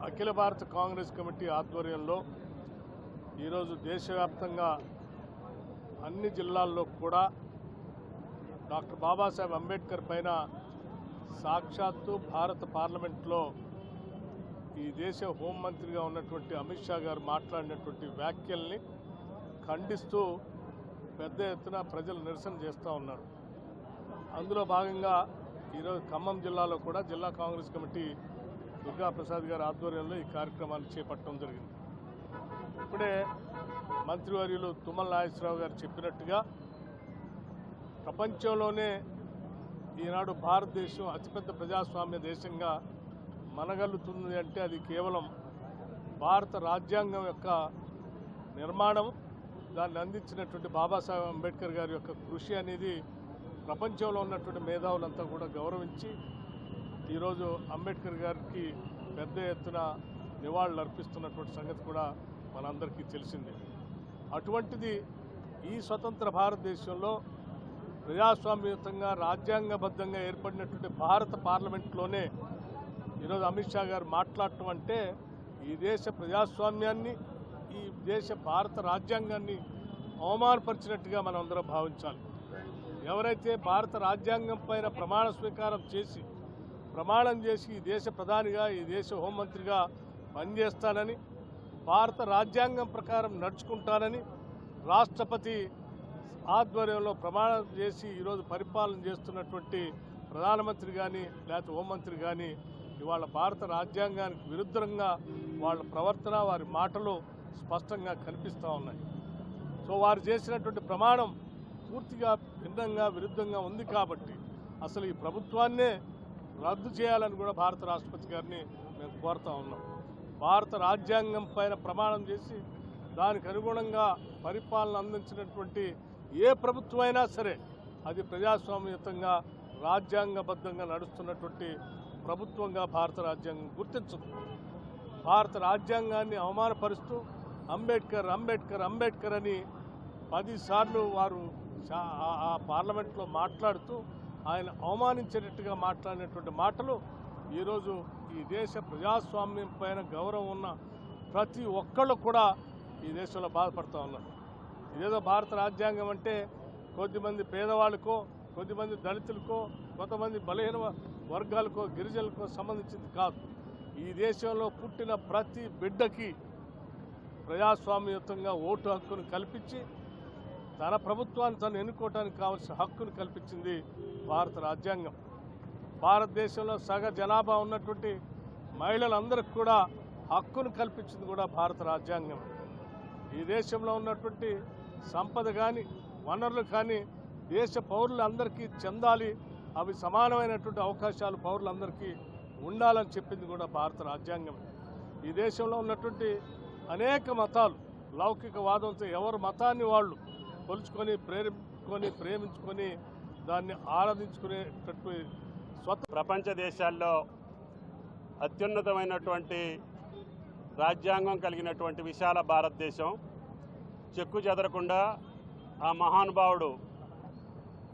అఖిల భారత కాంగ్రెస్ కమిటీ ఆధ్వర్యంలో ఈరోజు దేశవ్యాప్తంగా అన్ని జిల్లాల్లో కూడా డాక్టర్ బాబాసాహెబ్ అంబేద్కర్ పైన సాక్షాత్తు భారత పార్లమెంట్లో ఈ దేశ హోంమంత్రిగా ఉన్నటువంటి అమిత్ షా గారు మాట్లాడినటువంటి వ్యాఖ్యల్ని ఖండిస్తూ పెద్ద ఎత్తున ప్రజలు నిరసన చేస్తూ ఉన్నారు. అందులో భాగంగా ఈరోజు ఖమ్మం జిల్లాలో కూడా జిల్లా కాంగ్రెస్ కమిటీ దుర్గా ప్రసాద్ గారి ఆధ్వర్యంలో ఈ కార్యక్రమాన్ని చేపట్టడం జరిగింది. ఇప్పుడే మంత్రివర్యులు తుమ్మల నాగేశ్వరరావు గారు చెప్పినట్టుగా ప్రపంచంలోనే ఈనాడు భారతదేశం అతిపెద్ద ప్రజాస్వామ్య దేశంగా మనగలుగుతుంది అంటే అది కేవలం భారత రాజ్యాంగం యొక్క నిర్మాణం, దాన్ని అందించినటువంటి బాబాసాహెబ్ అంబేద్కర్ గారి యొక్క కృషి అనేది ప్రపంచంలో ఉన్నటువంటి మేధావులంతా కూడా గౌరవించి ఈరోజు అంబేద్కర్ గారికి పెద్ద ఎత్తున నివాళులు అర్పిస్తున్నటువంటి సంగతి కూడా మనందరికీ తెలిసిందే. అటువంటిది ఈ స్వతంత్ర భారతదేశంలో ప్రజాస్వామ్యయుతంగా రాజ్యాంగబద్ధంగా ఏర్పడినటువంటి భారత పార్లమెంట్లోనే ఈరోజు అమిత్ షా గారు మాట్లాడటం అంటే ఈ దేశ ప్రజాస్వామ్యాన్ని, ఈ దేశ భారత రాజ్యాంగాన్ని అవమానపరిచినట్టుగా మనం అందరం భావించాలి. ఎవరైతే భారత రాజ్యాంగం పైన ప్రమాణ స్వీకారం చేసి ప్రమాణం చేసి ఈ దేశ ప్రధానిగా, ఈ దేశ హోంమంత్రిగా పనిచేస్తానని, భారత రాజ్యాంగం ప్రకారం నడుచుకుంటానని రాష్ట్రపతి ఆధ్వర్యంలో ప్రమాణం చేసి ఈరోజు పరిపాలన చేస్తున్నటువంటి ప్రధానమంత్రి కానీ లేకపోతే హోంమంత్రి కానీ ఇవాళ భారత రాజ్యాంగానికి విరుద్ధంగా వాళ్ళ ప్రవర్తన, వారి మాటలు స్పష్టంగా కనిపిస్తూ ఉన్నాయి. సో వారు చేసినటువంటి ప్రమాణం పూర్తిగా భిన్నంగా విరుద్ధంగా ఉంది కాబట్టి అసలు ఈ ప్రభుత్వాన్నే రద్దు చేయాలని కూడా భారత రాష్ట్రపతి గారిని మేము కోరుతా ఉన్నాం. భారత రాజ్యాంగం పైన ప్రమాణం చేసి దానికి అనుగుణంగా పరిపాలన అందించినటువంటి ఏ ప్రభుత్వం అయినా సరే అది ప్రజాస్వామ్యయుతంగా రాజ్యాంగబద్ధంగా నడుస్తున్నటువంటి ప్రభుత్వంగా భారత రాజ్యాంగం గుర్తించదు. భారత రాజ్యాంగాన్ని అవమానపరుస్తూ అంబేద్కర్ అంబేద్కర్ అంబేద్కర్ అని 10 సార్లు వారు ఆ పార్లమెంట్లో మాట్లాడుతూ ఆయన అవమానించేటట్టుగా మాట్లాడినటువంటి మాటలు ఈరోజు ఈ దేశ ప్రజాస్వామ్యం పైన గౌరవం ఉన్న ప్రతి ఒక్కళ్ళు కూడా ఈ దేశంలో బాధపడుతూ ఉన్నారు. ఇదేదో భారత రాజ్యాంగం అంటే కొద్దిమంది పేదవాళ్ళకో, కొద్దిమంది దళితులకో, కొంతమంది బలహీన వర్గాలకో, గిరిజనులకో సంబంధించింది కాదు. ఈ దేశంలో పుట్టిన ప్రతి బిడ్డకి ప్రజాస్వామ్యయుతంగా ఓటు హక్కును కల్పించి తన ప్రభుత్వాన్ని తను ఎన్నుకోవడానికి కావాల్సిన హక్కును కల్పించింది భారత రాజ్యాంగం. భారతదేశంలో సగ జనాభా ఉన్నటువంటి మహిళలందరికీ కూడా హక్కును కల్పించింది కూడా భారత రాజ్యాంగం. ఈ దేశంలో ఉన్నటువంటి సంపద కానీ వనరులు కానీ దేశ పౌరులందరికీ చెందాలి, అవి సమానమైనటువంటి అవకాశాలు పౌరులందరికీ ఉండాలని చెప్పింది కూడా భారత రాజ్యాంగం. ఈ దేశంలో ఉన్నటువంటి అనేక మతాలు లౌకికవాదంతో ఎవరు మతాన్ని వాళ్ళు కొలుచుకొని ప్రేమించుకొని దాన్ని ఆరాధించుకునేటట్టు ప్రపంచ దేశాల్లో అత్యున్నతమైనటువంటి రాజ్యాంగం కలిగినటువంటి విశాల భారతదేశం చెక్కు చెదరకుండా ఆ మహానుభావుడు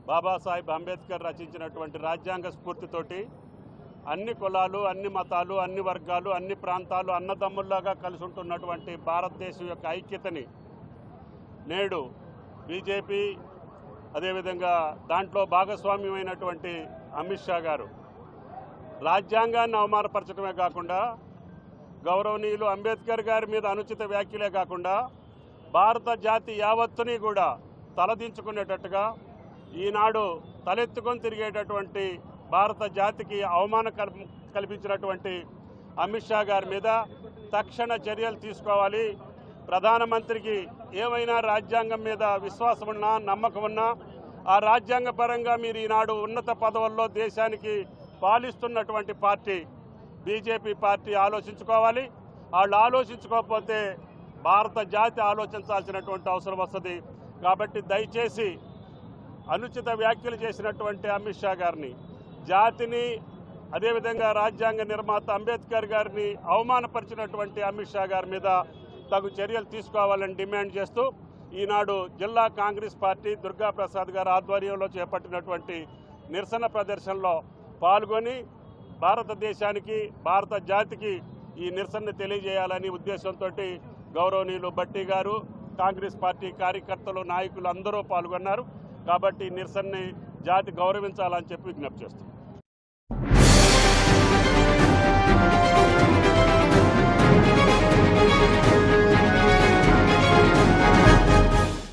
బాబాసాహెబ్ అంబేద్కర్ రచించినటువంటి రాజ్యాంగ స్ఫూర్తితోటి అన్ని కులాలు, అన్ని మతాలు, అన్ని వర్గాలు, అన్ని ప్రాంతాలు అన్నదమ్ముల్లాగా కలిసి ఉంటున్నటువంటి భారతదేశం యొక్క ఐక్యతని నేడు బీజేపీ, అదేవిధంగా దాంట్లో భాగస్వామ్యమైనటువంటి అమిత్ షా గారు రాజ్యాంగాన్ని అవమానపరచడమే కాకుండా గౌరవనీయులు అంబేద్కర్ గారి మీద అనుచిత వ్యాఖ్యలే కాకుండా భారత జాతి యావత్తుని కూడా తలదించుకునేటట్టుగా ఈనాడు తలెత్తుకొని తిరిగేటటువంటి భారత జాతికి అవమానం కల్పించినటువంటి అమిత్ షా గారి మీద తక్షణ చర్యలు తీసుకోవాలి. ప్రధానమంత్రికి ఏమైనా రాజ్యాంగం మీద విశ్వాసం ఉన్నా, నమ్మకం ఉన్నా ఆ రాజ్యాంగపరంగా మీరు ఈనాడు ఉన్నత పదవుల్లో దేశానికి పాలిస్తున్నటువంటి పార్టీ బీజేపీ పార్టీ ఆలోచించుకోవాలి. వాళ్ళు ఆలోచించుకోకపోతే భారత జాతి ఆలోచించాల్సినటువంటి అవసరం వస్తుంది. కాబట్టి దయచేసి అనుచిత వ్యాఖ్యలు చేసినటువంటి అమిత్ షా గారిని, జాతిని, అదేవిధంగా రాజ్యాంగ నిర్మాత అంబేద్కర్ గారిని అవమానపరిచినటువంటి అమిత్ షా గారి మీద తగు చర్యలు తీసుకోవాలని డిమాండ్ చేస్తూ ఈనాడు జిల్లా కాంగ్రెస్ పార్టీ దుర్గా ప్రసాద్ గారి ఆధ్వర్యంలో చేపట్టినటువంటి నిరసన ప్రదర్శనలో పాల్గొని భారతదేశానికి, భారత జాతికి ఈ నిరసనని తెలియజేయాలని ఉద్దేశంతో గౌరవనీయులు భట్టి గారు, కాంగ్రెస్ పార్టీ కార్యకర్తలు, నాయకులు అందరూ పాల్గొన్నారు. కాబట్టి ఈ నిరసనని జాతి గౌరవించాలని చెప్పి విజ్ఞప్తి చేస్తున్నాం.